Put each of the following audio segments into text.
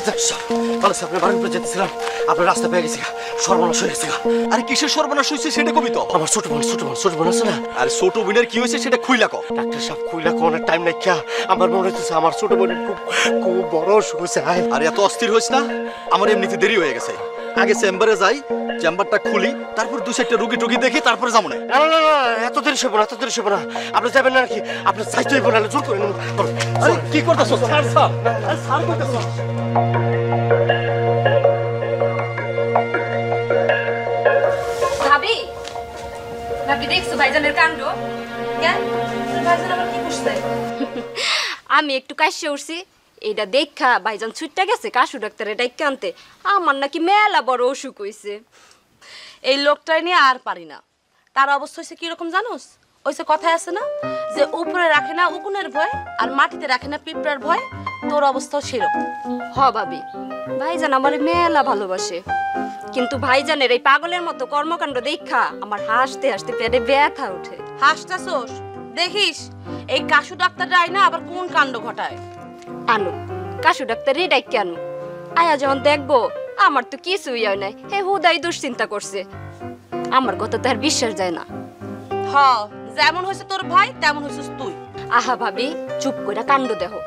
আপনার বাড়ির উপরে যেতেছিলাম, আপনার রাস্তা পেয়ে গেছি, সর্বনাশ হয়ে গেছে। আরে কিসের সর্বনাশ হয়েছে সেটা কবি তো। আমার ছোট বোন আছে না? আর ছোট বোনের কি হয়েছে সেটা খুইলা কও। ডাক্তার সাহেব খুইলা কোনের টাইম নাই কিয়া, আমার মনে হইতেছে আমার ছোট বোনের খুব বড় অসুখ হয়েছে। আর এত অস্থির হইস না, আমার এমনিতে দেরি হয়ে গেছে। আগে চেম্বারে যাই, চেম্বারটা খুলি, তারপর 2-4টা রুগী দেখি, তারপরে যাবো না। না, এত দেরি সইব না, আপনি যাবেন না নাকি? আপনার চাইতে হইব না, জোর করে নেব। আরে কি করতেছো? স্যার কইতেছো। ভাবি দেখছো ভাইজানের কাণ্ড? ভাইজান আবার কি করছে? আমি একটু কাশে উঠছি, এইটা দেখা ভাইজান ছুটটা গেছে কাশু ডাক্তারের ডাক্তার আনতে। আমার নাকি মেলা বড় অসুখ হইছে। এই লোকটাই নিয়ে আর পারি না। তার অবস্থা হয়েছে কিরকম জানোস? ওই যে কথায় আছে না যে উপরে রাখে না উকুনের ভয়, আর মাটিতে রাখে না পিঁপড়ার ভয়। তোর অবস্থাও সেরকম। হ ভাবি, ভাইজান আমার মেলা ভালোবাসে, কিন্তু ভাইজানের এই পাগলের মতো কর্মকাণ্ড দেখা আমার হাসতে হাসতে পেটে ব্যথা ওঠে। হাসতাছোস? দেখিস এই কাশু ডাক্তাররা আইনা আবার কোন কাণ্ড ঘটায়। আনু কাশু ডাক্তারই ডাইকে আনু, আয়া যখন দেখবো আমার তো কিছুই হয় নাই, হে হুদাই দুশ্চিন্তা করছে। আমার কথা তো আর বিশ্বাস যায় না। হ, যেমন হয়েছে তোর ভাই তেমন হয়েছিস তুই। আহা ভাবি, চুপ করে কাণ্ড দেখো।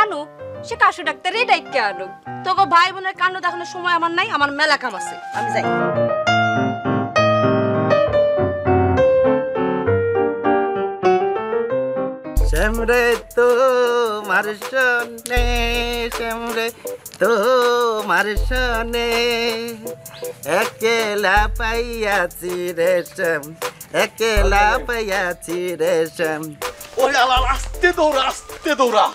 আনু সে কাশু ডাক্তারই ডাইকে আনু। তোকে ভাই বোনের কাণ্ড দেখানোর সময় আমার নাই, আমার মেলা কাম আছে, আমি যাই। শ্যামরে তো মারশনে, শ্যামরে তো মারশনে, একেলা পাইয়াছি রে শ্যাম, একেলা পাইয়াছি রে শ্যাম। ওরে আল্লাহ, আস্তে দৌড়া,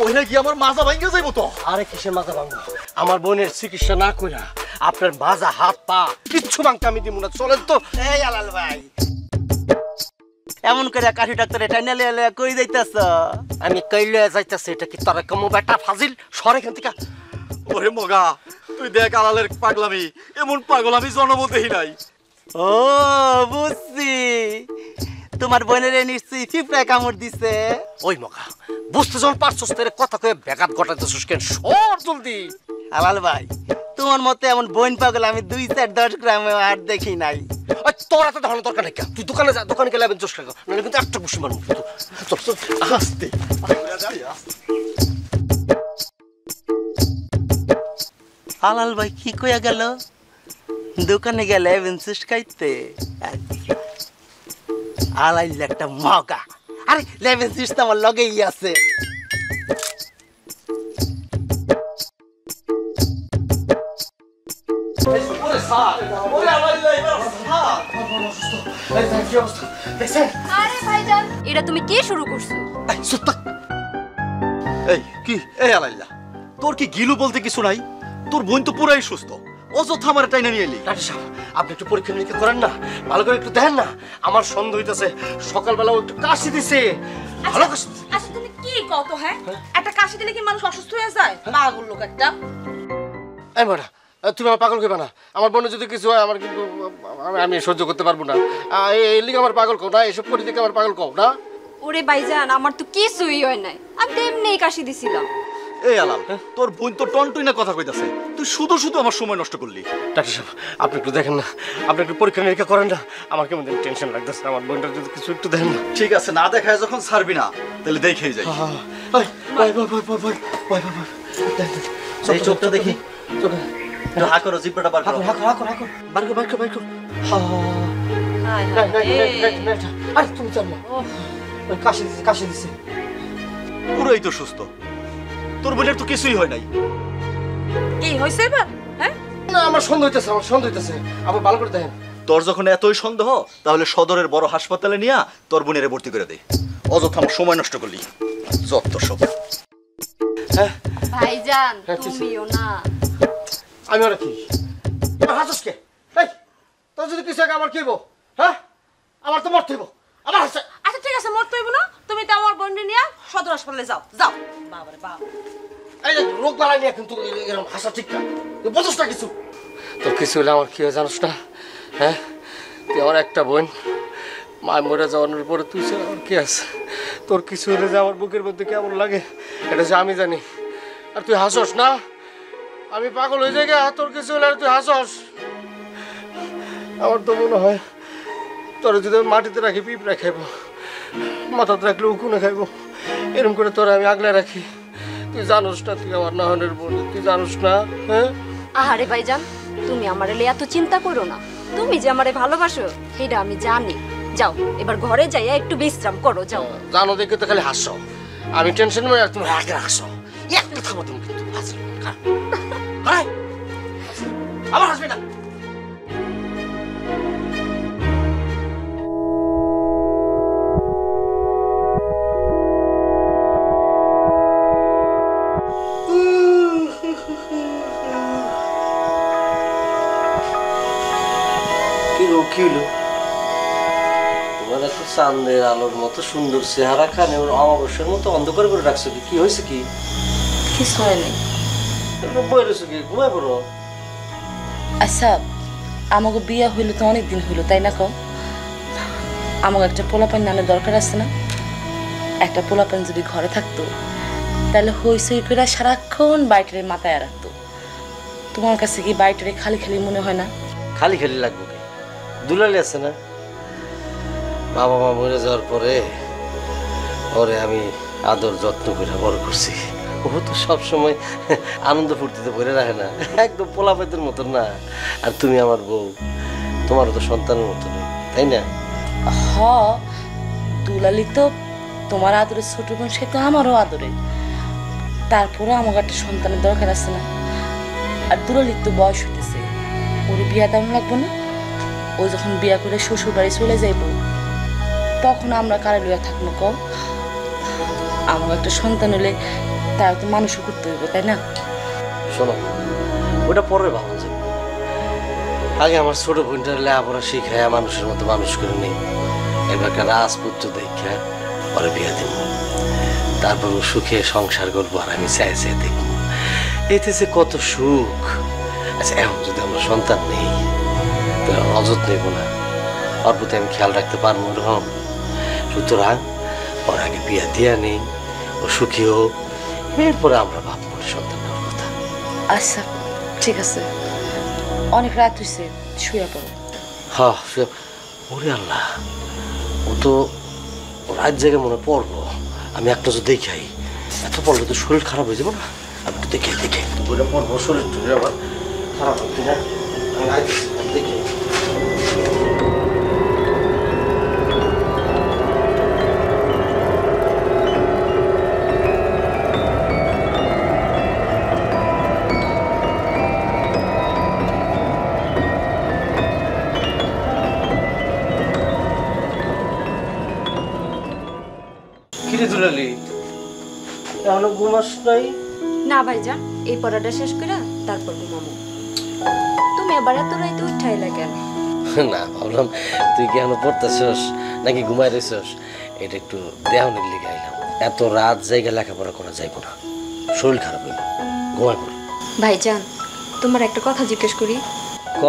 ওইটা কি আমার মাজা ভাঙে যাইবো তো। আরে কিসের মাথা ভাঙবো? আমার বোনের চিকিৎসা না কইরা আপনার মাজা হাত পা কিচ্ছু ভাঙতে আমি দিব না। চলেন তো। এই আলাল ভাই, এমন করে কাশি ডাক্তার এটা নেলে কই যাইতাছ? আমি কইলে যাইতাছি, এটা কি তোর কম বেটা ফাজিল? সর এখান থেকে। ওরে মগা, তুই দেখ আলালের পাগলামি, এমন পাগল আমি জন্ম দেখি নাই। ও বুঝছি, তোমার বোনের নিশ্চয়ই পিঁপড়া কামড় দিছে। ওই মগা, বুঝতে যখন পারছস তোর কথা কয়ে ব্যাঘাত ঘটাইতেছিস কেন? সর জলদি। আলাল ভাই, তোমার মতে এমন বোন পাগল আমি 2-4-10 গ্রামে আর দেখি নাই। ওই তোর এত ধারণা দরকার নেই, তুই দোকানে যা, দোকানে গেলে আমি জোশ খাবো, নাহলে কিন্তু একটা বসে মারবো। চল আস্তে। আলাল ভাই কি কইয়া গেল? দোকানে গেলে বেঞ্চিস খাইতে। আলাইলে একটা মগা। আরে লেভেন সিস্ট আমার লগেই আছে। এটা তুমি কি শুরু করছো? এই কি এই আলাইল্লা, তোর কি গিলু বলতে কিছু নাই? তোর বোন তো পুরাই সুস্থ, অযথা আমার টাইনা নিয়ে এলি। ডাক্তার সাহেব, আপনি একটু পরীক্ষা নিরীক্ষা করেন না, ভালো করে একটু দেখেন না। আমার সন্দেহ হইতেছে সকালবেলা একটু কাশি দিছে। ভালো কাশি। আচ্ছা তুমি কি কত? হ্যাঁ, একটা কাশি দিলে কি মানুষ অসুস্থ হয়ে যায়? পাগল লোক একটা। এই মারা, তুমি আমার পাগল কইবা না। আমার বোনের যদি কিছু হয় আমার কিন্তু আমি সহ্য করতে পারবো না। এই লিগে আমার পাগল কও না, এসব করে দিকে আমার পাগল কও না। ওরে ভাইজান, আমার তো কিছুই হয় নাই, আমি তো এমনিই কাশি দিছিলাম। এই আলাল, তোর বোন তো টনটুইনা কথা কইতাছে, তুই শুধু শুধু আমার সময় নষ্ট করলি। ডাক্তার সাহেব, আপনি একটু দেখেন না, আপনি একটু পরীক্ষা নিরীক্ষা করেন না। আমার কেমন টেনশন লাগতেছে, আমার বোনটার যদি কিছু একটু দেখেন না। ঠিক আছে, না দেখায় যখন ছাড়বি না, তাহলে দেখেই যাই। এই চোখটা দেখি, হা করো, জিব্বাটা বার করো। আরে তুমি জানো কাশি দিছে। পুরোই তো সুস্থ, তোর বোনের তো কিছুই হয় নাই। কি হইছে এবার? হ্যাঁ না, আমার সন্দেহ হইতেছে, আবার ভালো করে দেখেন। তোর যখন এতই সন্দেহ, তাহলে সদরের বড় হাসপাতালে নিয়ে তোর বোনের ভর্তি করে দে। অযথা আমার সময় নষ্ট করলি, যত সব। হ্যাঁ ভাইজান হ্যাঁ, তুমিও না। আমি ওরা কি হাসস কে? তোর যদি কিছু আগে আমার কি হইব? হ্যাঁ, আমার তো মরতে হইব। আমার হাসছে। আচ্ছা ঠিক আছে, মরতে হইব না, তুমি তো আমার বোনকে নিয়ে সদর হাসপাতালে যাও। বাবারে বাবা, এই যে রোগ বালাই নিয়ে কিন্তু এরকম হাসা ঠিক না, তুই বুঝছ না কিছু। তোর কিছু হলে আমার কি হয় জানোস না? হ্যাঁ, তুই আমার একটা বোন, মায় মরে যাওয়ানোর পরে তুই ছাড়া আমার কি আছে? তোর কিছু হলে যে আমার বুকের মধ্যে কেমন লাগে এটা যে আমি জানি। আর তুই হাসস না, আমি পাগল হয়ে যাই গা, তোর কিছু হলে আর তুই হাসস। আমার তো মনে হয় তোর যদি আমি মাটিতে রাখি পিঁপড়া খাইব, মাথাতে রাখলে উকুনে খাইব, এরকম করে তোরা আমি আগলে রাখি। তুই জানোস না তুই আমার নাহনের বোন, তুই জানোস না? হ্যাঁ আহারে ভাইজান, তুমি আমারে লিয়ে এত চিন্তা করো না। তুমি যে আমারে ভালোবাসো সেটা আমি জানি। যাও এবার ঘরে যাইয়া একটু বিশ্রাম করো, যাও। জানো দেখে তো খালি হাসো, আমি টেনশন করে আর তুমি রাগে হাসো। একটা থামো তুমি কিন্তু হাসো, আবার হাসবে না। তোমার এত চাঁদের আলোর মতো সুন্দর চেহারা খানে অমাবস্যার মতো অন্ধকার করে রাখছো, কি হয়েছে? কি কিছু হয়নি। বই রয়েছো কি, ঘুমায় পড়ো। আচ্ছা, আমাকে বিয়ে হইলো তো অনেক দিন হইলো, তাই না? কও, আমাকে একটা পোলাপান নামের দরকার আছে না? একটা পোলাপান যদি ঘরে থাকতো তাহলে হইসই করে সারাক্ষণ বাইটারে মাথায় রাখতো। তোমার কাছে কি বাইটারে খালি খালি মনে হয় না? খালি খালি লাগবে কি, দুলালি আছে না? বাবা মা মরে যাওয়ার পরে ওরে আমি আদর যত্ন করে বড় করছি। ও তো সবসময় আনন্দ ফুর্তিতে ভরে রাখে না, একদম পোলাপাইতের মতন না। আর তুমি আমার বউ, তোমারও তো সন্তানের মতন, তাই না? হ, দুলালি তো তোমার আদরের ছোট বোন, সে তো আমারও আদরে। তারপরে আমাকে একটা সন্তানের দরকার আছে না? আর দুলালির তো বয়স হইতেছে, ওর বিয়া দাম লাগবে না? ও যখন বিয়া করে শ্বশুর বাড়ি চলে যাইব তখন আমরা কারে লইয়া থাকবো? কও, আমাকে একটা সন্তান হলে তার তো মানুষও করতে হইব, তাই না? শোনো, ওটা পরে ভাবন যাবে। আগে আমার ছোট বোনটার লেখাপড়া শিখায় মানুষের মতো মানুষ করে নেই, এবার একটা রাজপুত্র দেখা পরে বিয়ে দেব, তারপর ও সুখে সংসার করবো আর আমি চাই চাই দেখবো। এতে যে কত সুখ। আচ্ছা, এখন যদি আমার সন্তান নেই তাহলে অযত্ন নেব না, ওর প্রতি আমি খেয়াল রাখতে পারবো এরকম। সুতরাং ওর আগে বিয়ে দিয়া নেই, ও সুখী হোক, এরপরে আমরা ভাববো সন্তান নেওয়ার কথা। আচ্ছা ঠিক আছে, অনেক রাত হয়েছে, শুয়ে পড়ো। হ্যাঁ, ওরে আল্লাহ, ও তো রাত জায়গায় মনে পড়বো। আমি একটা নজর দেখাই, এত পড়লে তো শরীর খারাপ হয়ে যাবো না? আমি তো দেখে বইটা পড়বো, শরীর টরীর আবার খারাপ হচ্ছে না। আমি দেখি কিরে দুলালি, এখনো ঘুমাস নাই? না ভাইজান, এই পড়াটা শেষ করে তারপর ঘুমাবো। তুমি আবার এত রাইতে উঠাইলা কেন? না, ভাবলাম তুই কি এখনো পড়তেছস নাকি ঘুমাই রইছস, এটা একটু দেহনের লিগে আইলাম। এত রাত জায়গা লেখাপড়া করা যাইব না, শরীর খারাপ হইল, ঘুমাই পড়। ভাইজান, তোমার একটা কথা জিজ্ঞেস করি। ক।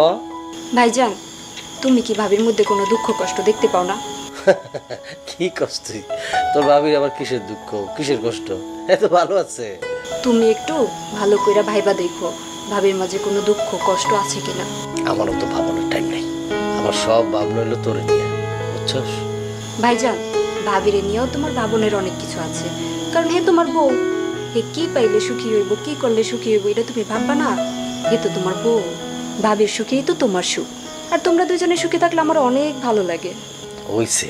ভাইজান, তুমি কি ভাবির মধ্যে কোনো দুঃখ কষ্ট দেখতে পাও না? কি কষ্ট? তোর ভাবির আবার কিসের দুঃখ, কিসের কষ্ট? এত ভালো আছে। তুমি একটু ভালো কইরা ভাইবা দেখো ভাবির মাঝে কোনো দুঃখ কষ্ট আছে কিনা। আমারও তো ভাবনার টাইম নাই, আমার সব ভাবনা হইলো তোরে নিয়ে, বুঝছস? ভাইজান, ভাবিরে নিয়েও তোমার ভাবনের অনেক কিছু আছে, কারণ হে তোমার বউ। হে কি পাইলে সুখী হইব, কি করলে সুখী হইব, এটা তুমি ভাববা না? হে তো তোমার বউ, ভাবির সুখেই তো তোমার সুখ। আর তোমরা দুজনে সুখে থাকলে আমার অনেক ভালো লাগে। হইছে,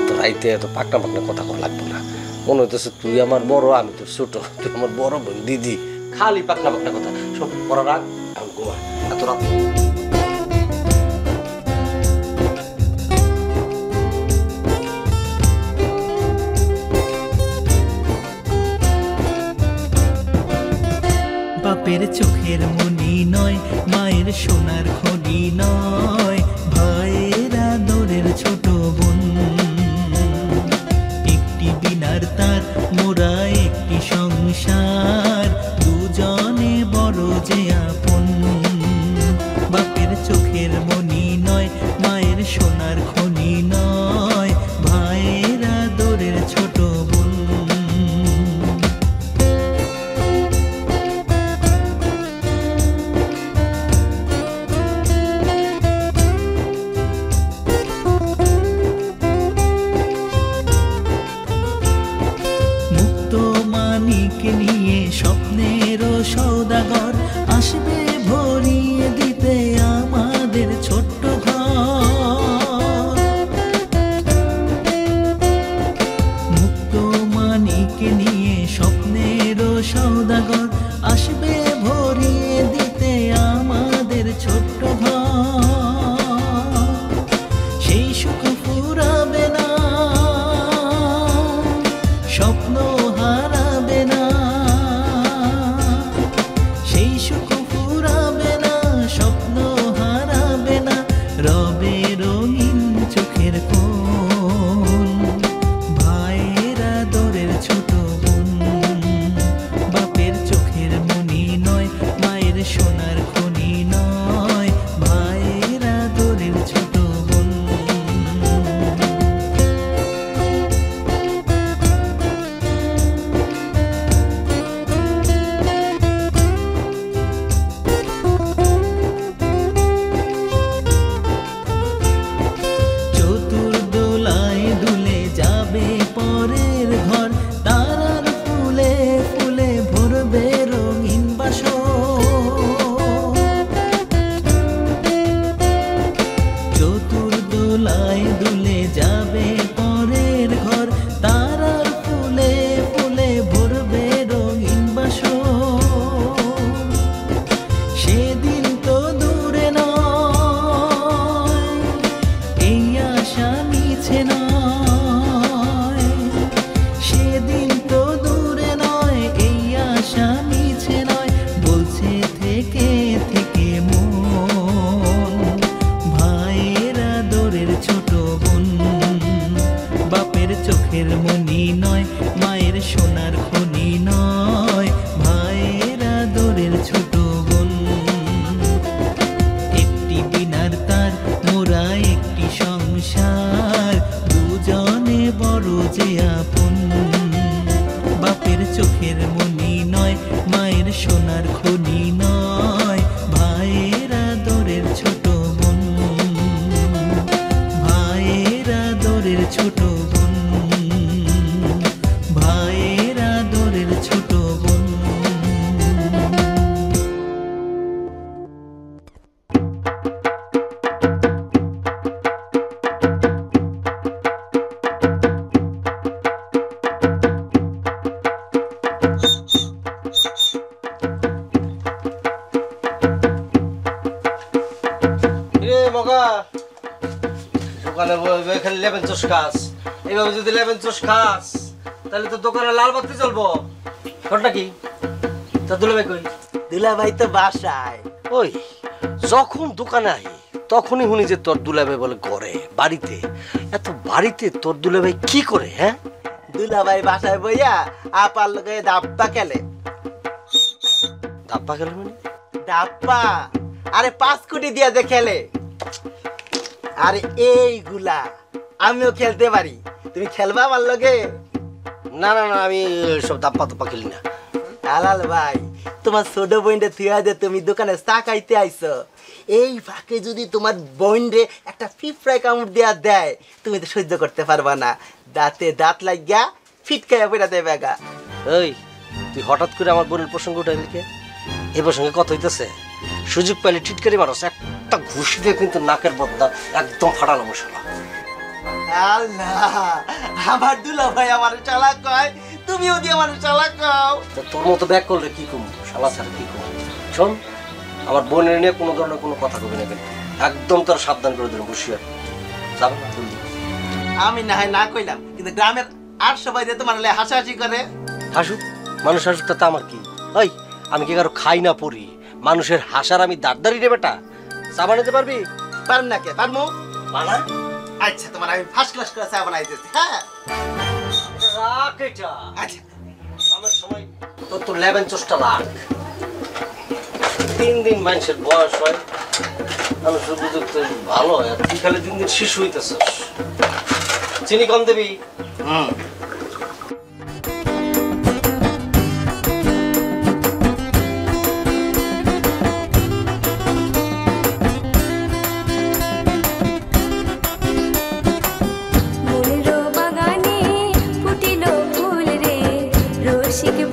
তো রাইতে এত পাকনা পাকনা কথা কওয়া লাগবে না। মনে হইতেছে তুই আমার বড়, আমি তোর ছোট, তুই আমার বড় বোন দিদি, খালি পাকনা পাকনা কথা। সব পড়া রাখ, এখন ঘুমা, এত রাত। বাপের চোখের মনি নয়, মায়ের সোনার খনি নয়, ভাইয়ের আদরের ছোট বোন। একটি বিনার তার মোরা একটি সংসার, দুজনে বড় যে আপন। বাপের চোখের মনি নয়, মায়ের সোনার খনি নয়, ভাইয়ের আদরের ছোট বোন। মনকে নিয়ে স্বপ্নেরও সওদাগর আসবে ভরিয়ে দিতে আমাদের ছোট্ট ঘর। সেই সুখ ফুরাবে না, স্বপ্ন হারাবে না, সেই সুখ ফুরাবে না, স্বপ্ন হারাবে না, রবে রঙিন চোখের কোণ। ভাইয়েরা দরের ছোট বোন, বাপের চোখের মনি নয়, মায়ের সোনার খনি নয়, ভাইয়েরা দরের ছোট বোন। চতুর্দোলায় দুলে যাবে পরের ঘর, তারার ফুলে ফুলে ভরবে রঙিন বাসর। চতুর্দোলায় দুলে যাবে পরের ঘর, তারার ফুলে ফুলে ভরবে রঙিন বাসর। সেদিন তো দূরে নয়, এই আশা মিছে নয়। সেদিন তো দূরে নয়, এই আশা মিছে নয়, বলছে থেকে থেকে মন। ভাইয়েরা দরের ছোট বোন, বাপের চোখের মনি নয়, মায়ের সোনার খনি নয়, ভাইয়েরা দরের ছোট বোন। একটি বিনার তার মোরা একটি সংসার, দুজনে বড় যে আপন। বাপের চোখের মনি নয়, মায়ের সোনার খনি নয়, ভাইয়েরা দরের ছোট বোন। ভাইয়েরা দরের ছোট বোন, ভাইয়েরা দরের ছোট বোন। রে মগা, দোকানে বসে খালি লেবেন চোষ খাস। এইভাবে যদি লেবেন চোষ খাস তাহলে তো দোকানে লাল বাতি জ্বলবো। ঘটনা কি? তা দুলাভাই কই? দুলাভাই তো বাসায়। ওই যখন দোকানে আহি তখনই শুনি যে তোর দুলাভাই বলে ঘরে বাড়িতে। এত বাড়িতে তোর দুলাভাই কি করে? হ্যাঁ, দুলাভাই বাসায় বইয়া আপার লগে দাপ্পা খেলে। দাপ্পা গেল মানে? দাপ্পা আরে 5 কোটি দিয়া দে খেলে। আরে এইগুলা আমিও খেলতে পারি, তুমি খেলবা আমার লগে? না না না, আমি সব দাপ্পা তাপ্পা খেলি না। আলাল ভাই, তোমার ছোট বোনটা থুয়া দে, তুমি দোকানে চা খাইতে আইছো। এই ফাঁকে যদি তোমার বোনরে একটা ফিফরাই কামড় দেয়া দেয়, তুমি তো সহ্য করতে পারবা না, দাঁতে দাঁত লাগিয়া ফিটকাইয়া পড়া দেবে গা। এই তুই হঠাৎ করে আমার বোনের প্রসঙ্গ উঠাইলি কে? এ প্রসঙ্গে কথা হইতেছে? সুযোগ পাইলে টিটকারি মানুষ একটা ঘুষি দিয়ে কিন্তু নাকের বদলা একদম ফাটানো মশলা। আল্লাহ, আমার দুলা ভাই আমার চালাক কয়, তুমিও দিয়ে আমার চালাক কও। তা তোর মতো ব্যাক করলে কি কম, শালা ছাড়া কি কম? শোন, আমার বোনের নিয়ে কোনো ধরনের কোনো কথা কবি না, কিন্তু একদম তোর সাবধান করে দিলাম, হুঁশিয়ার। যাবে না জলদি। আমি না হয় না কইলাম, কিন্তু গ্রামের আর সবাই যে তোমার লে হাসাহাসি করে। হাসুক, মানুষ হাসুক, তাতে আমার কি? ওই আমি কি কারো খাই না পড়ি? মানুষের হাসার আমি দাঁড়দারি রে বেটা। চা বানাতে পারবি? পারেন না কে? পারমু। বানা। আচ্ছা, তোমার আমি ফার্স্ট ক্লাস করে চা বানাই দিতেছি। হ্যাঁ রাখ এটা। আচ্ছা, আমার সময় তোর তো 11 চোষ্টা লাখ। 3 দিন মানুষের বয়স হয়, মানুষের বুঝুক তো ভালো হয়, আর তুই খালি দিন দিন শিশু হইতেছস। চিনি কম দিবি। শিখে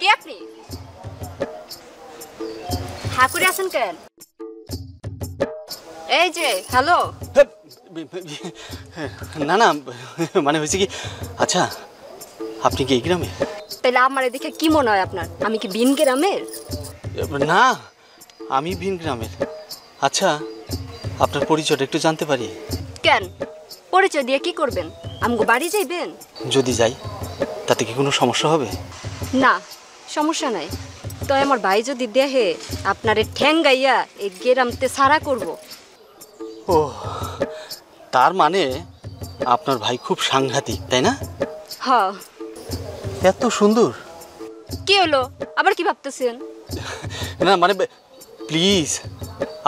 কে আপনি? হ্যাঁ করে আছেন কেন? এই যে হ্যালো। না না, মানে হয়েছে কি, আচ্ছা আপনি কি এই গ্রামে? তাহলে আমার দেখে কি মনে হয় আপনার? আমি কি বিন গ্রামের? না, আমি ভিন গ্রামের। আচ্ছা আপনার পরিচয়টা একটু জানতে পারি? কেন, পরিচয় দিয়ে কি করবেন? আমগো বাড়ি যাইবেন? যদি যাই তাতে কি কোনো সমস্যা হবে? না, সমস্যা নাই। তো আমার ভাই যদি দেহে আপনারে ঠ্যাঙ্গাইয়া এই গ্রামতে সারা করব। ও, তার মানে আপনার ভাই খুব সাংঘাতিক, তাই না? হ। এত সুন্দর। কি হলো, আবার কি ভাবতেছেন? না মানে প্লিজ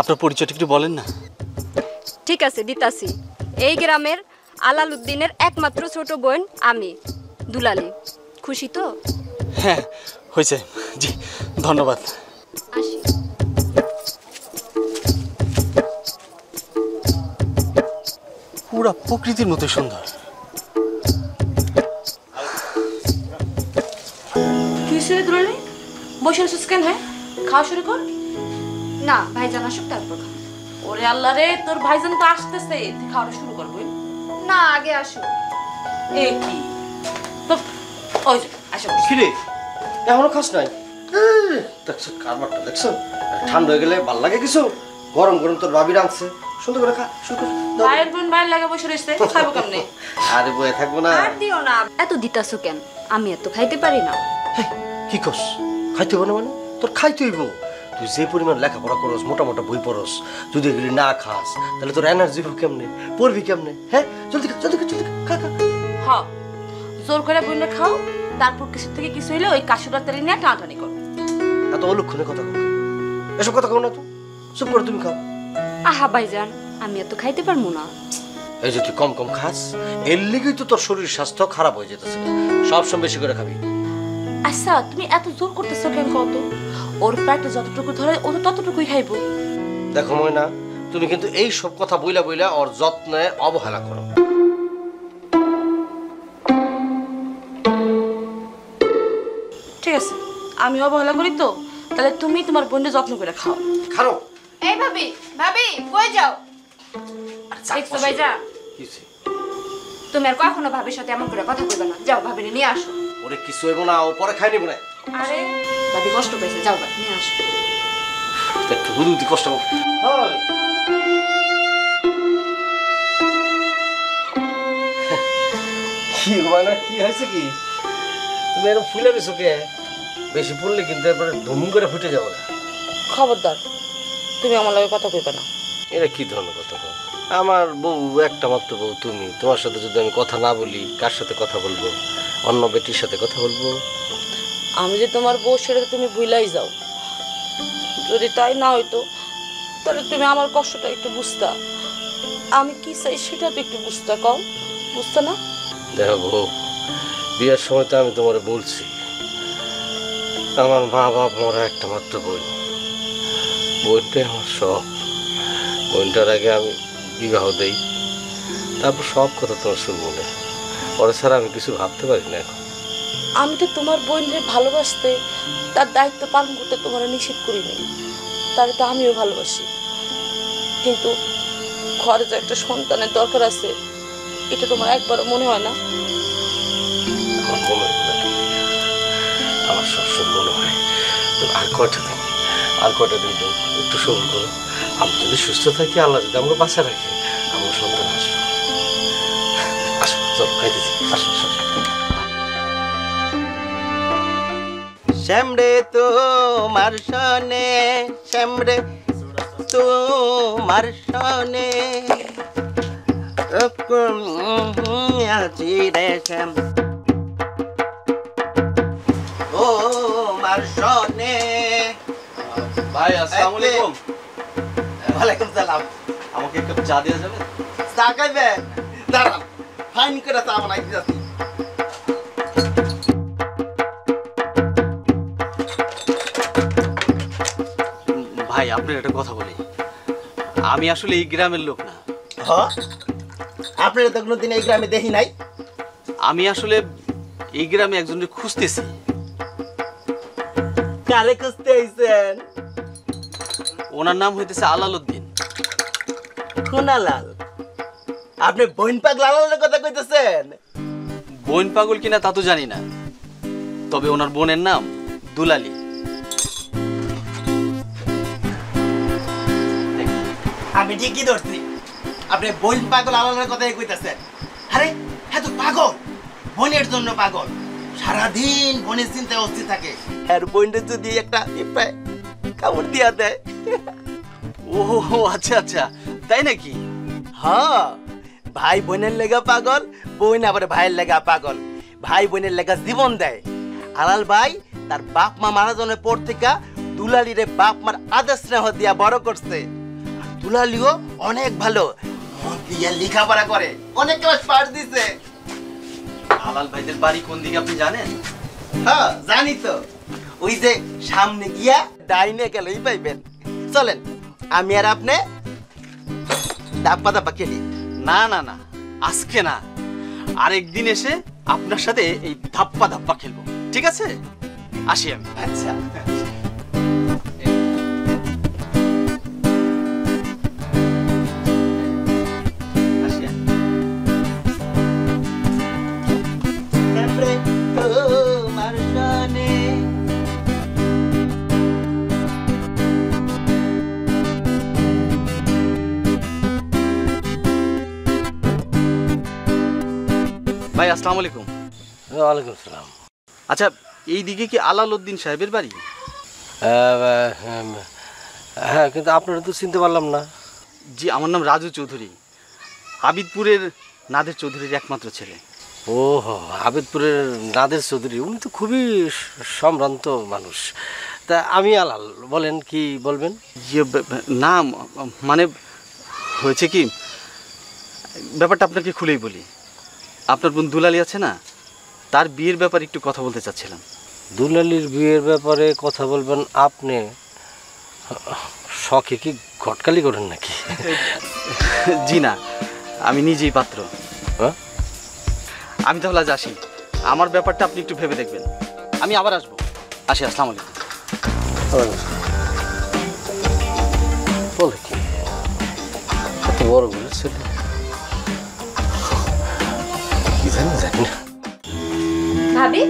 আপনার পরিচয়টা একটু বলেন না। ঠিক আছে, দিতাছি। এই গ্রামের আলাল উদ্দিনের একমাত্র ছোট বোন আমি, দুলালি। খুশি তো? হ্যাঁ হয়েছে, জি ধন্যবাদ। আসি। পুরা প্রকৃতির মতো সুন্দর। কিছু দুলালি বসে আছিস কেন? হ্যাঁ, খাওয়া শুরু কর। না, ভাইজান আসুক তারপর খাবো। ওরে আল্লাহ রে, তোর ভাইজান তো আসতেছে, তুই খাওয়াটা শুরু কর বোন। না, আগে আসুক। এ কি তো, ওই যে আসো। কিরে এখনো খাস নাই? দেখছো কারবারটা, দেখছো? ঠান্ডা হয়ে গেলে ভাল লাগে কিছু? গরম গরম তোর ভাবি রাঁধছে, সুন্দর করে খা, শুরু কর। ভাইয়ের বোন ভাইয়ের লাগে বসে রয়েছে, খাবো কেমনে? আরে বয়ে থাকবো না। আর দিও না, এত দিতাছো কেন? আমি এত খাইতে পারি না। কি কস? খাইতে হইব না মানে? তোর খাইতে হইব। তুই যে পরিমাণ লেখাপড়া করস, মোটা মোটা বই পড়স, যদি এগুলি না খাস তাহলে তোর এনার্জি কেমনে, পড়বি কেমনে? হ্যাঁ, জলদি খা, জলদি খা, জলদি খা, খা। হ, জোর করে বোনটা খাও, তারপর কিছু থেকে কিছু হইলে ওই কাশু ডাক্তারি নিয়ে টানাটানি কর। এত অলক্ষণে কথা কও, এসব কথা কও না তো। চুপ করে তুমি খাও। আহা ভাইজান, আমি এত খাইতে পারবো না। এই যে তুই কম কম খাস, এর লিগেই তো তোর শরীর স্বাস্থ্য খারাপ হয়ে যেতেছে। সব সময় বেশি করে খাবি। আচ্ছা, তুমি এত জোর করতেছো কেন কত? ওর পেটে যতটুকু ধরে ও তো ততটুকুই খাইবো। দেখো ময়না, তুমি কিন্তু এই সব কথা বইলা বইলা ওর যত্নে অবহেলা করো। ঠিক আছে, আমি অবহেলা করি তো, তাহলে তুমি তোমার বোনের যত্ন করে খাও। খারো। এই ভাবি, ভাবি কই যাও? দেখছো ভাইজা, তুমি আর কখনো ভাবির সাথে এমন করে কথা বলবে না। যাও ভাবিরে নিয়ে আসো। ওরে কিছু হইব না, ও পরে খাই নিব না। আরে ভাবি কষ্ট পেয়েছে, যাও ভাই নিয়ে আসো। একটু বুদ্ধি কষ্ট হয়। কি মানে কি হয়েছে কি? তুমি এরকম ফুলে গেছো কে? বেশি ফুললে কিন্তু এরপরে ধুম করে ফুটে যাবো না। খবরদার, তুমি আমার লগে কথা কইবে না। এটা কি ধরনের কথা? আমার বউ একটা মাত্র বউ তুমি। তোমার সাথে যদি আমি কথা না বলি, কার সাথে কথা বলবো? অন্য বেটির সাথে কথা বলবো? আমি যে তোমার বউ সেটা তুমি ভুলাই যাও। যদি তাই না হইতো তাহলে তুমি আমার কষ্টটা একটু বুঝতা। আমি কি চাই সেটা তো একটু বুঝতা, কও বুঝতা না? দেখো বউ, বিয়ের সময় তো আমি তোমার বলছি আমার মা বাপ মরা একটা মাত্র বোন। বোনটাই আমার সব। বোনটার আগে আমি বিবাহ দেই, তারপর সব কথা তোমার শুনবো না। পরে ছাড়া আমি কিছু ভাবতে পারি না এখন। আমি তো তোমার বোনের ভালোবাসতে, তার দায়িত্ব পালন করতে তোমার নিষেধ করিনি। তারে তো আমিও ভালোবাসি, কিন্তু ঘরে যে একটা সন্তানের দরকার আছে এটা তোমার একবারও মনে হয় না? আমার মনে হয় না, আমার সবসময় মনে হয় আর কয়টা দিন তো একটু সবর করো। আমি যদি সুস্থ থাকি, আল্লাহ যদি আমাকে বাঁচা রাখে, আমার সন্তান আসবো। আসো, চলো খাইতেছি, আসো আসো। শ্যামরে তোমার সনে, শ্যামরে তোমার সনে আছি রে শ্যাম, ও মার সনে। ভাই আসসালামু আলাইকুম। ওয়ালাইকুম সালাম। আমাকে এক কাপ চা দেওয়া যাবে? চা খাইবে? দাঁড়ান, ফাইন করে চা বানাই দিতেছি। ভাই আপনার একটা কথা বলি, আমি আসলে এই গ্রামের লোক না। আপনারা তো কোনোদিন এই গ্রামে দেখি নাই। আমি আসলে এই গ্রামে একজনের খুঁজতেছি। কারে খুঁজতে আইছেন? ওনার নাম হইতেছে আলালউদ্দিন। খুনালাল? আপনি বোন পাগল আলালের কথা কইতেছেন? বোন পাগল কিনা তা তো জানি না, তবে ওনার বোনের নাম দুলালী। আমি ঠিকই ধরছি, আপনি বোন পাগল আলালের কথাই কইতেছেন। আরে হ্যাঁ তো পাগল, বোনের জন্য পাগল, সারাদিন বোনের চিন্তায় অস্থির থাকে। আর বোনটা যদি একটা পিঁপড়ায় কামড় দিয়া দেয়। ও আচ্ছা আচ্ছা, তাই নাকি? হ্যাঁ, ভাই বোনের লেগা পাগল, বোন আবার ভাইয়ের লেগা পাগল, ভাই বোনের লেগা জীবন দেয়। আলাল ভাই তার বাপ মা মারা যাওয়ার পর থেকে দুলালিরে বাপ মার আদর স্নেহ দিয়া বড় করছে। আর দুলালিও অনেক ভালো, মন দিয়া লেখাপড়া করে, অনেক ক্লাস পাস দিছে। আলাল ভাইদের বাড়ি কোন দিকে আপনি জানেন? হ্যাঁ জানি তো, ওই যে সামনে গিয়া ডাইনে গেলেই পাইবেন। চলেন আমি আর আপনি দাপ্পা দাপ্পা খেলি। না না না, আজকে না, আরেকদিন এসে আপনার সাথে এই ধাপ্পা ধাপ্পা খেলবো, ঠিক আছে? আসি আমি। আচ্ছা আসি আমি। Siempre tomar sane. ভাই আসসালামু আলাইকুম। ওয়ালাইকুম সালাম। আচ্ছা, এই দিকে কি আলালউদ্দিন সাহেবের বাড়ি? হ্যাঁ, কিন্তু আপনারা তো চিনতে পারলাম না। জি, আমার নাম রাজু চৌধুরী, আবিদপুরের নাদের চৌধুরীর একমাত্র ছেলে। ও আবিদপুরের নাদের চৌধুরী, উনি তো খুবই সম্ভ্রান্ত মানুষ। তা আমি আলাল, বলেন কি বলবেন? ইয়ে, না মানে হয়েছে কি, ব্যাপারটা আপনাকে খুলেই বলি। আপনার বোন দুলালী আছে না, তার বিয়ের ব্যাপারে একটু কথা বলতে চাচ্ছিলাম। দুলালির বিয়ের ব্যাপারে কথা বলবেন আপনি? শখে কি ঘটকালি করেন নাকি? জি না, আমি নিজেই পাত্র। হ্যাঁ, আমি তাহলে আজ আসি, আমার ব্যাপারটা আপনি একটু ভেবে দেখবেন। আমি আবার আসবো। আসি, আসসালামু আলাইকুম। বলে কি এত বড় বলেছিল কি জানি জানি না। ভাবি,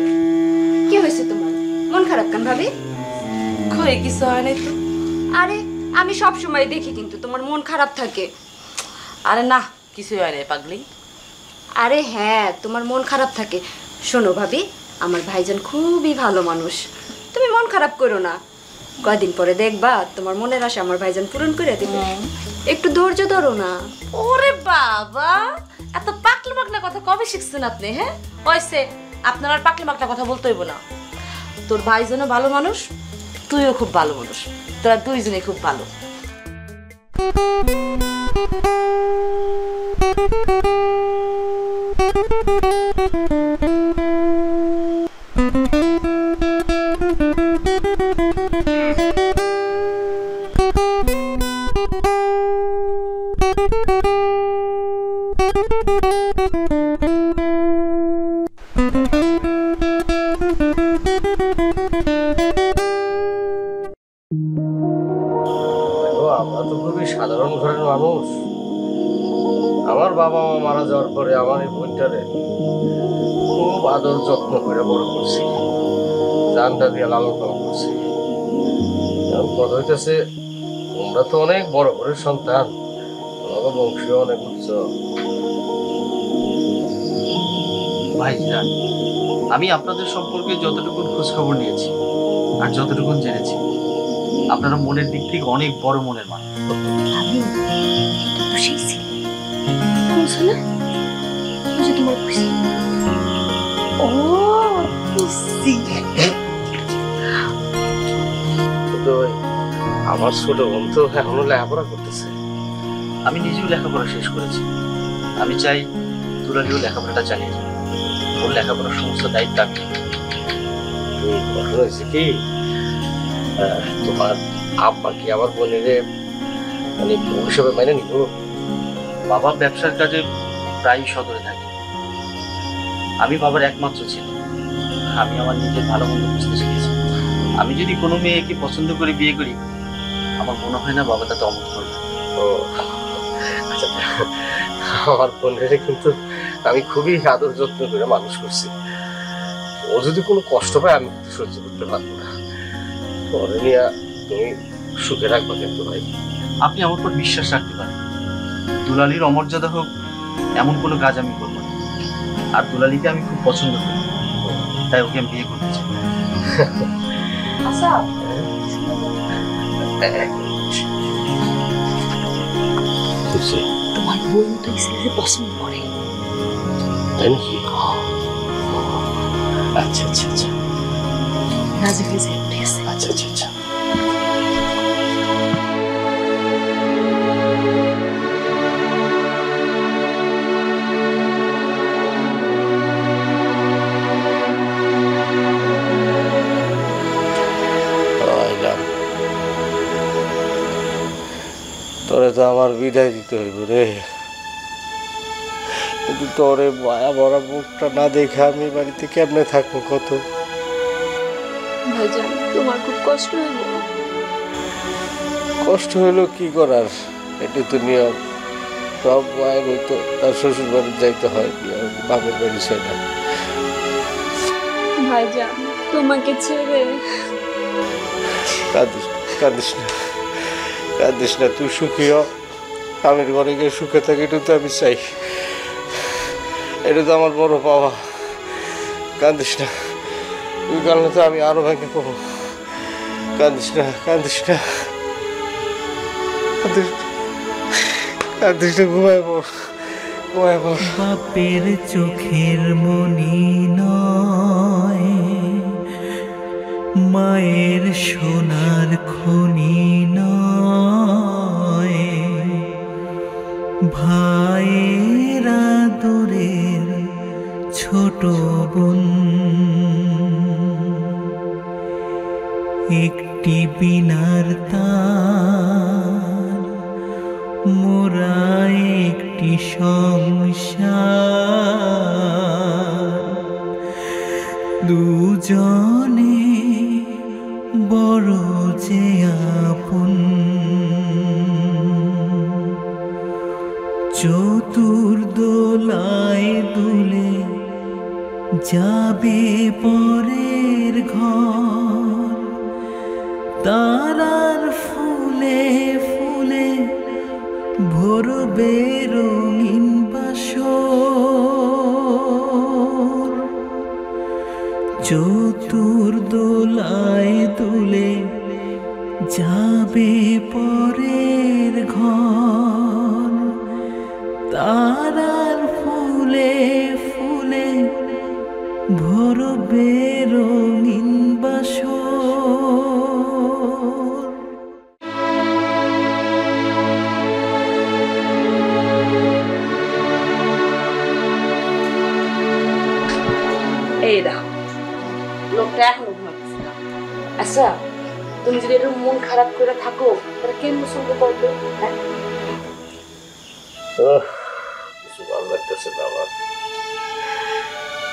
কি হয়েছে তোমার? মন খারাপ কেন ভাবি? কই কিছু হয় নাই তো। আরে আমি সব সময় দেখি কিন্তু তোমার মন খারাপ থাকে। আরে না, কিছু হয় নাই পাগলি। আরে হ্যাঁ, তোমার মন খারাপ থাকে। শোনো ভাবি, আমার ভাইজান খুবই ভালো মানুষ, তুমি মন খারাপ করো না। কয়দিন পরে দেখবা তোমার মনের আশা আমার ভাইজান পূরণ করে দেবে। একটু ধৈর্য ধরো না। ওরে বাবা, এত পাকলে মাকলা কথা কবে শিখছেন আপনি? হ্যাঁ হয়েছে, আপনার আর পাকলে মাকলা কথা বলতে হইব না। তোর ভাইজনও ভালো মানুষ, তুইও খুব ভালো মানুষ, তোরা দুইজনে খুব ভালো। আমরা তো খুবই সাধারণ ঘরের মানুষ। আমার বাবা মা মারা যাওয়ার পরে আমার এই বোনটারে খুব আদর যত্ন করে বড় করছি, জানটা দিয়ে লালন পালন করছি। এখন কথা হইতেছে, তোমরা তো অনেক বড় ঘরের সন্তান, তোমাকে বংশীয় অনেক উচ্চ। ভাইজান, আমি আপনাদের সম্পর্কে যতটুকু খোঁজ খবর নিয়েছি আর যতটুকু জেনেছি, আপনারা মনের দিক থেকে অনেক বড় মনের মানুষ। কিন্তু আমার ছোট বোন তো এখনো লেখাপড়া করতেছে। আমি নিজেও লেখাপড়া শেষ করেছি, আমি চাই দুলালীও লেখাপড়াটা চালিয়ে যাবে। ওর লেখাপড়ার সমস্ত দায়িত্ব আমি নেব। কথা হয়েছে কি, তোমার আব্বা কি আমার বোনের মানে বউ হিসেবে মেনে নিব? বাবা ব্যবসার কাজে প্রায় সদরে থাকে, আমি বাবার একমাত্র ছেলে। আমি আমার নিজের ভালো মন্দ বুঝতে শিখেছি। আমি যদি কোনো মেয়েকে পছন্দ করে বিয়ে করি, আমার মনে হয় না বাবা তাতে অমত করবে। ও আচ্ছা, আমার বোনের কিন্তু আমি খুবই আদর যত্ন করে মানুষ করছি। ও যদি কোনো কষ্ট পায় আমি কিন্তু সহ্য করতে পারবো না। পরে নিয়ে তুমি সুখে রাখবো কিন্তু ভাই। আপনি আমার উপর বিশ্বাস রাখতে পারেন। দুলালির অমর্যাদা হোক এমন কোনো কাজ আমি করবো না। আর দুলালিকে আমি খুব পছন্দ করি, তাই ওকে আমি বিয়ে করতে চাই। আচ্ছা তোমার বোন তো এই ছেলেকে পছন্দ করে। তাই নাকি? আচ্ছা আচ্ছা আচ্ছা রাজি হয়ে যায়, ঠিক আছে? আচ্ছা আচ্ছা আচ্ছা। তোরে তো আমার বিদায় দিতে হইব রে, কিন্তু তোরে মায়া ভরা মুখটা না দেখে আমি বাড়িতে কেমনে থাকবো কত? ভাইজান তোমার খুব কষ্ট হইব। কষ্ট হইলো কি করার, এটা তো নিয়ম। সব মায়ের হইতো তার শ্বশুর বাড়ি যাইতে হয়, বাপের বাড়ি চাই না। ভাইজান তোমাকে ছেড়ে কাঁদিস কাঁদিস না, কাঁদিস না, তুই সুখী হ। আমির ঘরে গিয়ে সুখে থাকি, এটা তো আমি চাই। এটা তো আমার বড় পাওয়া। কাঁদিস না, তুই কারণে তো আমি আরো ভেঙে পড়বো। কাঁদিস না, কাঁদিস না, কাঁদিস না, কাঁদিস না, ঘুমায় পড়, ঘুমায় পড়। বাপের চোখের মনি নয়, মায়ের সোনার খনি নয়, ভাইয়ের আদরের ছোট বোন, একটি বিনার তার মোরা একটি সংসার, দুজনে বড় যে আপন, চতুর্দোলায় দুলে যাবে পরের ঘর, তারার ফুলে ফুলে ভরবে রঙিন বাসর, চতুর্দোলায় দুলে যাবে পরের ঘর, তারার ফুলে ফুলে ভরবে রঙিন বাসর। এই দেখো লোকটা এখনো ঘুমাচ্ছে না। আচ্ছা তুমি যদি একটু মন খারাপ করে থাকো তাহলে কেমন সঙ্গে করবে? কিছু ভালো লাগতেছে না আমার,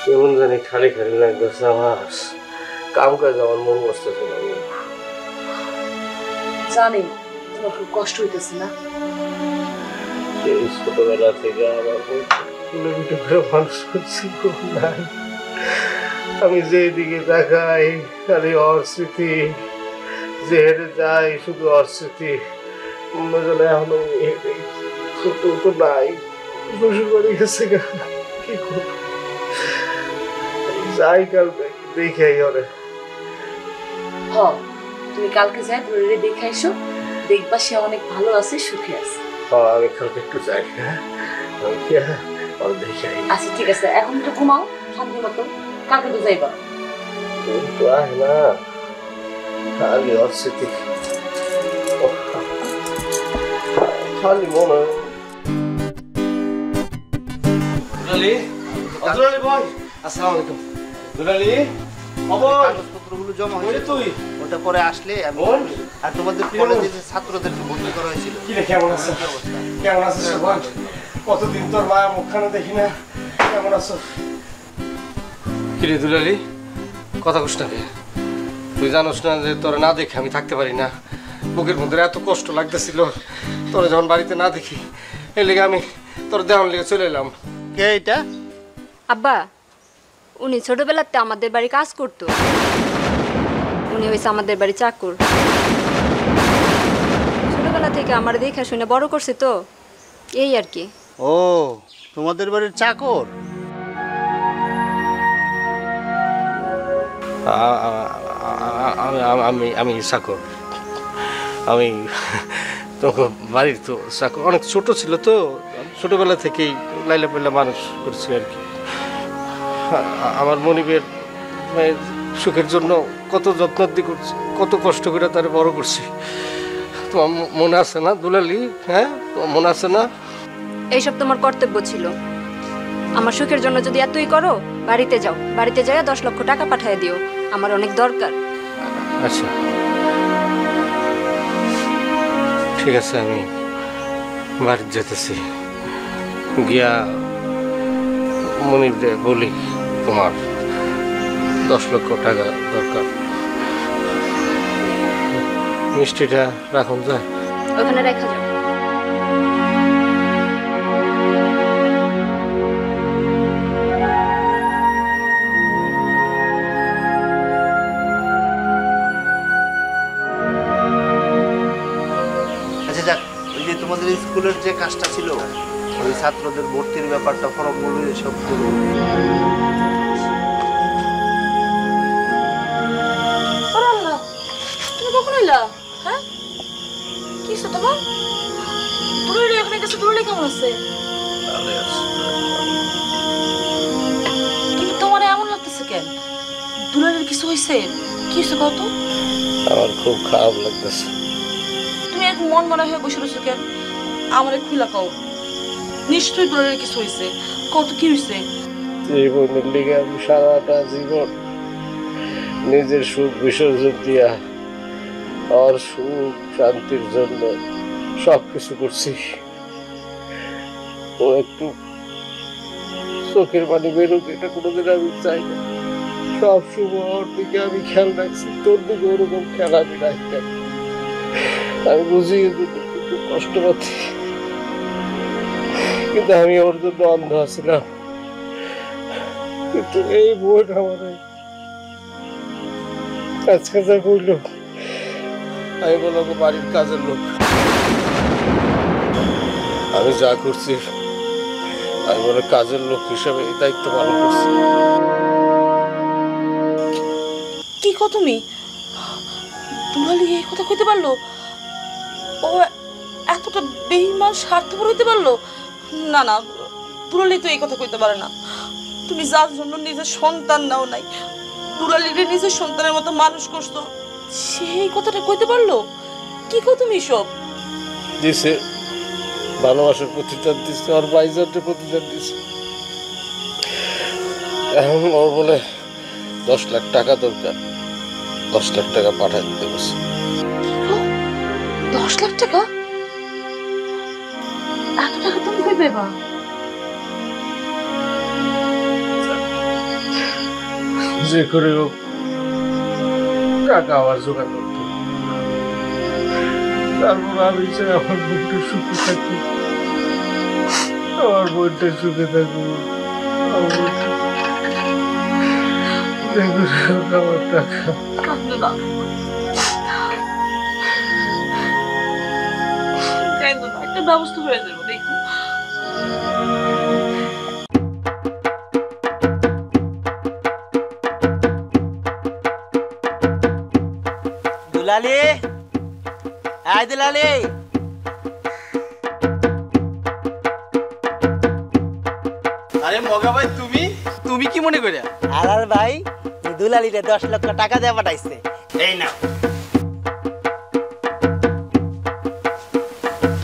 কেমন জানি খালি খালি লাগতেছে আমার। কাম কাজ আমার মন বসতেছে না। জানি তোমার খুব কষ্ট হইতেছে না? এই ছোটবেলা থেকে আমার তুলে উঠে করে মানুষ করছি, নাই আমি যেদিকে তাকাই খালি অস্মৃতি, যে হেঁটে যাই শুধু অস্মৃতি। অন্যজনে এখনো ছোট তো নাই, শ্বশুর বাড়ি গেছে, কি করবো? যাই কাল দেখে ওরে। হ তুমি কালকে যাই তোরে দেখে আইসো, দেখবা সে অনেক ভালো আছে, সুখে আছে। হ্যাঁ আমি কালকে একটু যাই। হ্যাঁ আমি কি দেখে আই। আচ্ছা ঠিক আছে, এখন একটু ঘুমাও শান্তি মতো, কালকে তো যাইবা। তো আয় না, খালি অস্মৃতি, খালি মনে হয়। দুলালি, দুলালি ভাই, আসসালামু আলাইকুম। দুলালি, কাগজপত্রগুলো জমা হয়েছে তুই ওটা পরে আসলে আমি, বোন? আর তোমাদের কলেজে যে ছাত্রদেরকে ভর্তি করা হয়েছিল কি রে, কেমন আছো? কেমন আছিস বল? কতদিন তোর মায়া মুখখানা দেখি না, কেমন আছো? কি রে দুলালি, কথা কস না কে? তুই জানোস না যে তোরা না দেখে আমি থাকতে পারি না। বুকের মধ্যে এত কষ্ট লাগতেছিল তোরা যখন বাড়িতে না দেখি, এর লেগে আমি তোর দেওয়ার লেগে চলে এলাম। কে এটা? আব্বা, উনি ছোটবেলাতে আমাদের বাড়ি কাজ করতো। উনি হয়েছে আমাদের বাড়ি চাকর। ছোটবেলা থেকে আমার দেখে শুনে বড় করছে তো, এই আর কি। ও, তোমাদের বাড়ির চাকর? আমি আমি চাকর। আমি তোকে বাড়ির তো চাকর, অনেক ছোট ছিল তো, ছোটবেলা থেকেই লাইলা পাইলা মানুষ করছি আর কি। আমার মনিবের সুখের জন্য কত যত্ন দিয়ে করছি, কত কষ্ট করে তারা বড় করছি। তোমার মনে আছে না দুলালি? হ্যাঁ, তোমার মনে আছে না? এইসব তোমার কর্তব্য ছিল। আমার সুখের জন্য যদি এতই করো, বাড়িতে যাও, বাড়িতে যাইয়া 10 লক্ষ টাকা পাঠিয়ে দিও, আমার অনেক দরকার। আচ্ছা ঠিক আছে, আমি বাড়িতে যেতেছি, গিয়া মনিরদের বলি তোমার 10 লক্ষ টাকা দরকার। মিষ্টিটা রাখুন যায়, ওখানে রেখা যাও। আচ্ছা যাক, ওই যে তোমাদের স্কুলের যে কাজটা ছিল, ওই ছাত্রদের ভর্তির ব্যাপারটা, ফর্মগুলো সব করো। তুমি কখন এলা? হ্যাঁ, কি হচ্ছে তোমার? দুলালি এখানে গেছে, দুলালি কেমন আছে? কিন্তু তোমার এমন লাগতেছে কেন? দুলালির কিছু হয়েছে? কি হয়েছে কত? আমার খুব খারাপ লাগতেছে। তুমি এক মন মনে হয়ে বসে রয়েছো কেন? আমার খুলা কও, নিশ্চয়ই দুলালির কিছু হয়েছে। কত কি হয়েছে? এই বোনের লিগে আমি সারাটা জীবন নিজের সুখ বিসর্জন দিয়া আর সুখ শান্তির জন্য সব কিছু করছি। ও একটু চোখের পানি বেরোক, এটা কোনোদিন আমি চাই না। সব সময় ওর দিকে আমি খেয়াল রাখছি, তোর দিকে ওরকম খেয়াল আমি রাখি না। আমি বুঝি খুব কষ্ট পাচ্ছি, কিন্তু আমি ওর জন্য অন্ধ আছিলাম। কিন্তু এই বোন আমার আজকে যা করল, আমি বলবো বাড়ির কাজের লোক। আমি যা করছি আমি বলে কাজের লোক হিসাবে এই দায়িত্ব পালন করছি। কি কো তুমি? দুলালি এই কথা কইতে পারলো? ও এতটা বেঈমান স্বার্থপর হইতে পারলো? না না, দুলালি তো এই কথা কইতে পারে না। তুমি যার জন্য নিজের সন্তান নাও নাই, দুলালিরে নিজের সন্তানের মতো মানুষ করছো, সেই কথাটা কইতে পারলো? কি কো তুমি সব? দিছে ভালোবাসার প্রতিদান দিচ্ছে, ওর ভাইজানকে প্রতিদান দিচ্ছে। এখন ওর বলে 10 লাখ টাকা দরকার, 10 লাখ টাকা পাঠাই দিতে বলছে। 10 লাখ টাকা? এত টাকা তুমি কই পাইবা? যে করে হোক টাকা আবার জোগাড় করতে, তারপর আমি চাই আমার বোনটা সুখে থাকি, আমার বোনটা সুখে থাকুক। আমার টাকা কান্দো না, কান্দো না, একটা ব্যবস্থা হয়ে যাবে, দেখো। দুলালি, আয় দুলালি। আরে মগা ভাই, তুমি তুমি কি মনে করে? আলাল ভাই দুলালিরে 10 লক্ষ টাকা দিয়ে পাঠাইছে, এই নাও।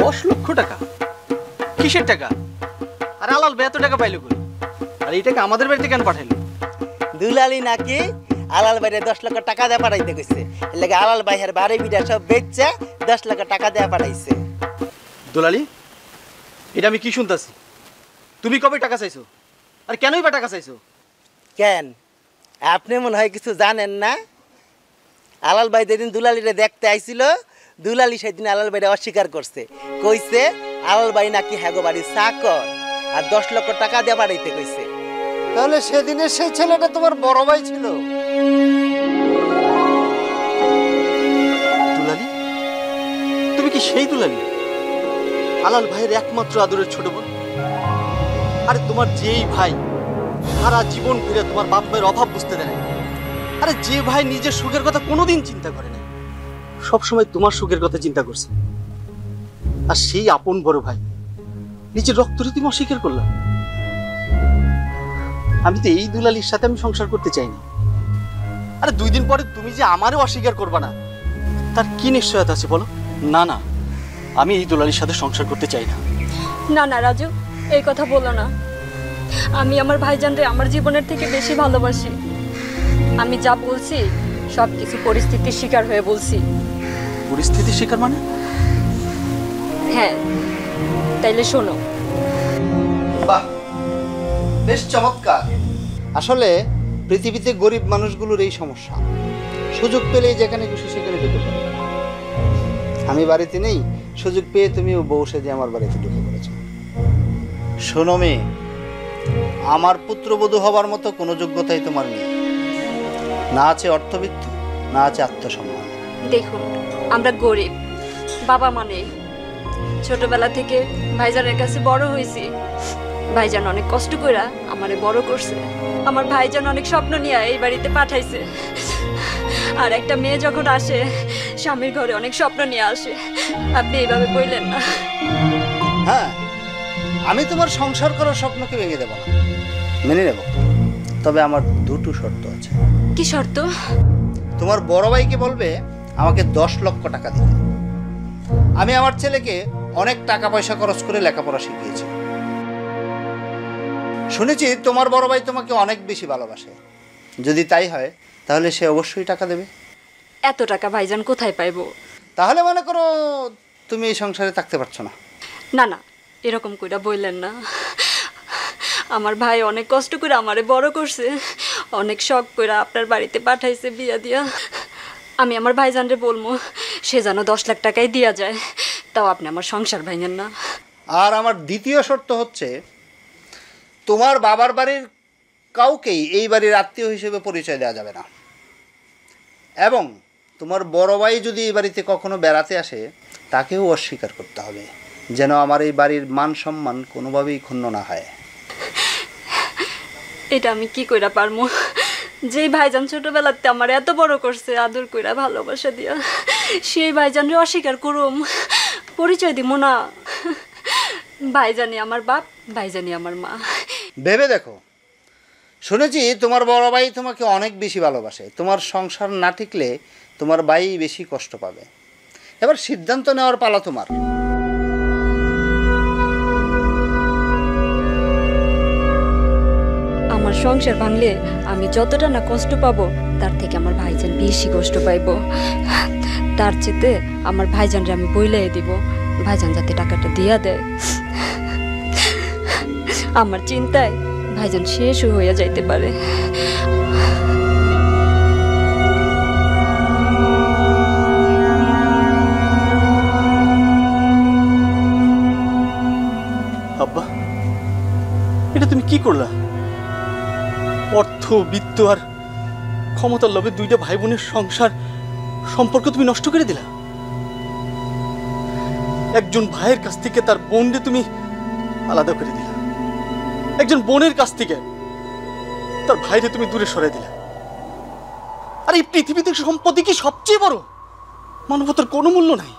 10 লক্ষ টাকা? কিসের টাকা? আর আলাল ভাই এত টাকা পাইলো কই? আর এই টাকা আমাদের বাড়িতে কেন পাঠাইলো? দুলালি নাকি আলাল ভাইরে 10 লক্ষ টাকা দিয়ে পাঠাইতে কইছে, এর লাগি আলাল ভাইয়ের বাড়ি বিড়া সব বেচছে 10 লক্ষ টাকা দিয়ে পাঠাইছে। দুলালি, এটা আমি কি শুনতাছি? তুমি কবে টাকা চাইছো? আর কেনই বা টাকা চাইছো? কেন, আপনি মনে হয় কিছু জানেন না? আলাল ভাই যেদিন দুলালিরে দেখতে আইছিল, দুলালি সেদিন আলাল ভাইরে অস্বীকার করছে, কইছে আলাল ভাই নাকি হ্যাগো বাড়ির চাকর আর 10 লক্ষ টাকা দিয়ে বাড়াইতে কইছে। তাহলে সেদিনের সেই ছেলেটা তোমার বড় ভাই ছিল? দুলালি, তুমি কি সেই দুলালি, আলাল ভাইয়ের একমাত্র আদরের ছোট বোন? আরে তোমার যেই ভাই সারা জীবন ঘুরে তোমার বাপ মায়ের অভাব বুঝতে দেয় না, আরে যে ভাই নিজের সুখের কথা কোনোদিন চিন্তা করে না, সবসময় তোমার সুখের কথা চিন্তা করছে, আর সেই আপন বড় ভাই নিজের রক্তরে তুমি অস্বীকার করলাম। আমি তো এই দুলালির সাথে আমি সংসার করতে চাইনি। আরে 2 দিন পরে তুমি যে আমারও অস্বীকার করবা না, তার কি নিশ্চয়তা আছে বলো? না না, আমি এই দুলালির সাথে সংসার করতে চাই না। না না রাজু, এই কথা বলো না। আমি আমার ভাইজানরে আমার জীবনের থেকে বেশি ভালোবাসি। আমি যা বলছি সব কিছু পরিস্থিতির শিকার হয়ে বলছি। পরিস্থিতির শিকার মানে? হ্যাঁ, তাইলে শোনো। বাহ, বেশ চমৎকার। আসলে পৃথিবীতে গরিব মানুষগুলোর এই সমস্যা, সুযোগ পেলেই যেখানে খুশি সেখানে ঢুকে পড়ে। আমি বাড়িতে নেই, সুযোগ পেয়ে তুমিও বউ সেজে আমার বাড়িতে ঢুকে পড়েছ। শোনো মেয়ে, আমার পুত্রবধূ হবার মতো কোনো যোগ্যতাই তোমার নেই। না আছে অর্থবিত্ত, না আছে আত্মসম্মান। দেখুন, আমরা গরিব, বাবা মানে ছোটবেলা থেকে ভাইজানের কাছে বড় হয়েছি। ভাইজান অনেক কষ্ট করে আমারে বড় করছে। আমার ভাইজান অনেক স্বপ্ন নিয়ে এই বাড়িতে পাঠাইছে। আর একটা মেয়ে যখন আসে, স্বামীর ঘরে অনেক স্বপ্ন নিয়ে আসে। আপনি এইভাবে বললেন না। হ্যাঁ, আমি তোমার সংসার করার স্বপ্নকে ভেঙে দেব না, মেনে নেব। তবে আমার 2টো শর্ত আছে। কি শর্ত? তোমার বড় ভাইকে বলবে আমাকে 10 লক্ষ টাকা দিতে। আমি আমার ছেলেকে অনেক টাকা পয়সা খরচ করে লেখাপড়া শিখিয়েছি। শুনেছি তোমার বড় ভাই তোমাকে অনেক বেশি ভালোবাসে। যদি তাই হয় তাহলে সে অবশ্যই টাকা দেবে। এত টাকা ভাইজান কোথায় পাইবো? তাহলে মনে করো তুমি এই সংসারে থাকতে পারছো না। না না, এরকম কইরা বললেন না। আমার ভাই অনেক কষ্ট করে আমারে বড় করছে, অনেক শখ করে আপনার বাড়িতে পাঠাইছে বিয়া দিয়া। আমি আমার ভাইজানরে বলবো সে যেন 10 লাখ টাকাই দিয়া যায়, তাও আপনি আমার সংসার ভাঙেন না। আর আমার দ্বিতীয় শর্ত হচ্ছে, তোমার বাবার বাড়ির কাউকেই এই বাড়ির আত্মীয় হিসেবে পরিচয় দেওয়া যাবে না। এবং তোমার বড় ভাই যদি এই বাড়িতে কখনো বেড়াতে আসে, তাকেও অস্বীকার করতে হবে, যেন আমার এই বাড়ির মান সম্মান কোনোভাবেই ক্ষুণ্ণ না হয়। এটা আমি কি কইরা পারমু? যেই ভাইজান ছোটবেলাতে আমার এত বড় করছে আদর কইরা ভালোবাসা দিয়া, সেই ভাইজানরে অস্বীকার করুম? পরিচয় দিব না। ভাইজানি আমার বাপ, ভাইজানি আমার মা। ভেবে দেখো, শুনেছি তোমার বড় ভাই তোমাকে অনেক বেশি ভালোবাসে। তোমার সংসার না টিকলে তোমার ভাই বেশি কষ্ট পাবে। এবার সিদ্ধান্ত নেওয়ার পালা তোমার। আমার সংসার ভাঙলে আমি যতটা না কষ্ট পাবো, তার থেকে আমার ভাইজান বেশি কষ্ট পাইবো। তার চেতে আমার ভাইজানরে আমি বইলাই দিব, ভাইজান যাতে টাকাটা দিয়া দেয়। আমার চিন্তায় ভাইজান শেষও হইয়া যাইতে পারে। আব্বা, এটা তুমি কি করলা? অর্থ, বিত্ত আর ক্ষমতার লোভে 2টা ভাই বোনের সংসার সম্পর্ক তুমি নষ্ট করে দিলা। একজন ভাইয়ের কাছ থেকে তার বোনকে তুমি আলাদা করে দিলা, একজন বোনের কাছ থেকে তার ভাইরে তুমি দূরে সরাই দিলা। আর এই পৃথিবীতে সম্পত্তি কি সবচেয়ে বড়? মানবতার কোনো মূল্য নাই,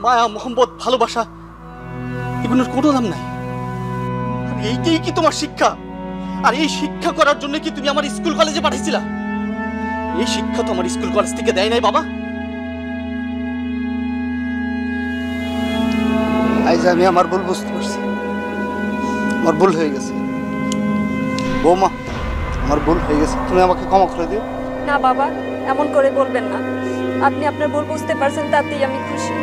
মায়া, মোহাম্মত, ভালোবাসা এগুলোর কোনো দাম নাই। আর এইটাই কি তোমার শিক্ষা? আর এই শিক্ষা করার জন্য কি তুমি আমার স্কুল কলেজে পাঠিয়েছিলা? এই শিক্ষা তো আমার স্কুল কলেজ থেকে দেয় নাই বাবা। আজ আমি আমার ভুল বুঝতে পারছি, আমার ভুল হয়ে গেছে। বৌমা, আমার ভুল হয়ে গেছে, তুমি আমাকে ক্ষমা করে দিও। না বাবা, এমন করে বলবেন না। আপনি আপনার ভুল বুঝতে পারছেন, তাতেই আমি খুশি।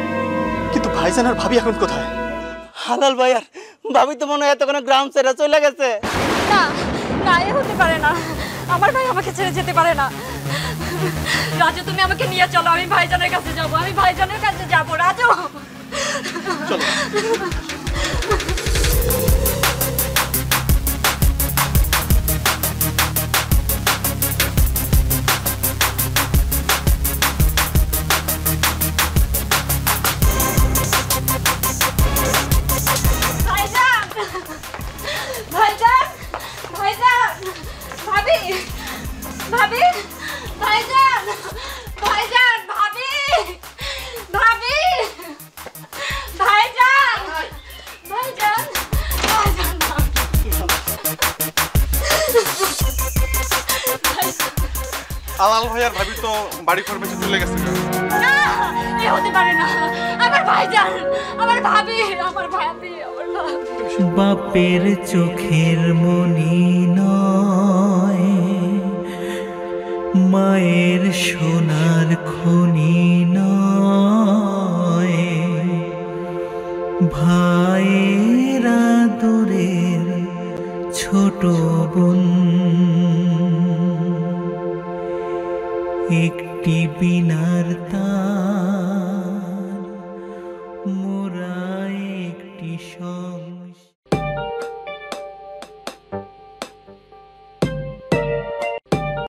কিন্তু ভাইজান আর ভাবি এখন কোথায়? হালাল ভাই আর ভাবি তো মনে হয় এতক্ষণে গ্রাম ছেড়ে চলে গেছে। না না, এ হতে পারে না। আমার ভাই আমাকে ছেড়ে যেতে পারে না। রাজু তুমি আমাকে নিয়ে চলো, আমি ভাইজানের কাছে যাব, আমি ভাইজানের কাছে যাব। রাজু চলো। ভাইজান, ভাইজান, ভাইজান, ভাবি, ভাবি, ভাইজান, ভাইজান, ভাবি, ভাবি, ভাইজান, ভাইজান, ভাইজান, আলাল ভাই আর ভাবি তো বাড়ি ঘর বেঁচে চলে গেছে। না, এ হতে পারে না। আমার ভাইজান, আমার ভাবি, আমার ভাবি, আমার ভাবি। বাপের চোখের মনি নয়, মায়ের সোনার খনি নয়, ভাইয়ের আদরের ছোট বোন, একটি বিনার তার